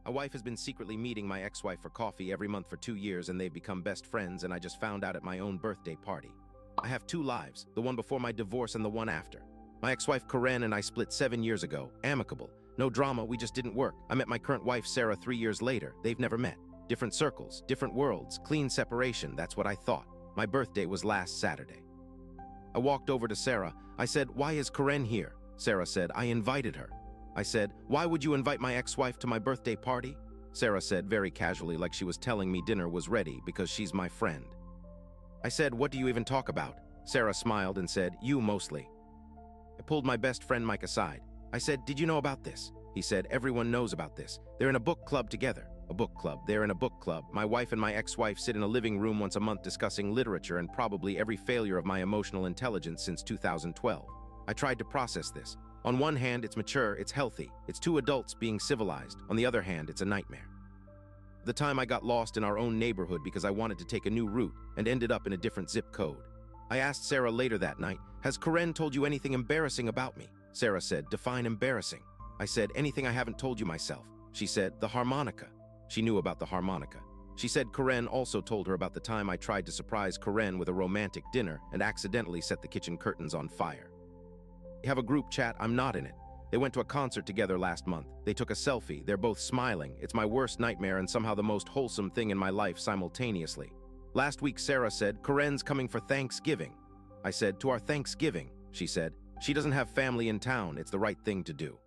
My wife has been secretly meeting my ex-wife for coffee every month for 2 years, and they've become best friends, and I just found out at my own birthday party. I have 2 lives, the one before my divorce and the one after. My ex-wife Karen and I split 7 years ago, amicable. No drama, we just didn't work. I met my current wife Sarah 3 years later. They've never met. Different circles, different worlds, clean separation, that's what I thought. My birthday was last Saturday. I walked over to Sarah. I said, "Why is Karen here?" Sarah said, "I invited her." I said, "Why would you invite my ex-wife to my birthday party?" Sarah said very casually, like she was telling me dinner was ready because she's my friend. I said, "What do you even talk about?" Sarah smiled and said, "You mostly." I pulled my best friend Mike aside. I said, "Did you know about this?" He said, "Everyone knows about this. They're in a book club together." A book club. They're in a book club. My wife and my ex-wife sit in a living room once a month discussing literature and probably every failure of my emotional intelligence since 2012. I tried to process this. On one hand, it's mature, it's healthy. It's 2 adults being civilized. On the other hand, it's a nightmare. The time I got lost in our own neighborhood because I wanted to take a new route and ended up in a different zip code. I asked Sarah later that night, "Has Karen told you anything embarrassing about me?" Sarah said, "Define embarrassing." I said, "Anything I haven't told you myself." She said, "The harmonica." She knew about the harmonica. She said Karen also told her about the time I tried to surprise Karen with a romantic dinner and accidentally set the kitchen curtains on fire. We have a group chat, I'm not in it. They went to a concert together last month. They took a selfie, they're both smiling. It's my worst nightmare and somehow the most wholesome thing in my life simultaneously. Last week Sarah said, "Karen's coming for Thanksgiving." I said, "To our Thanksgiving." She said, "She doesn't have family in town, it's the right thing to do."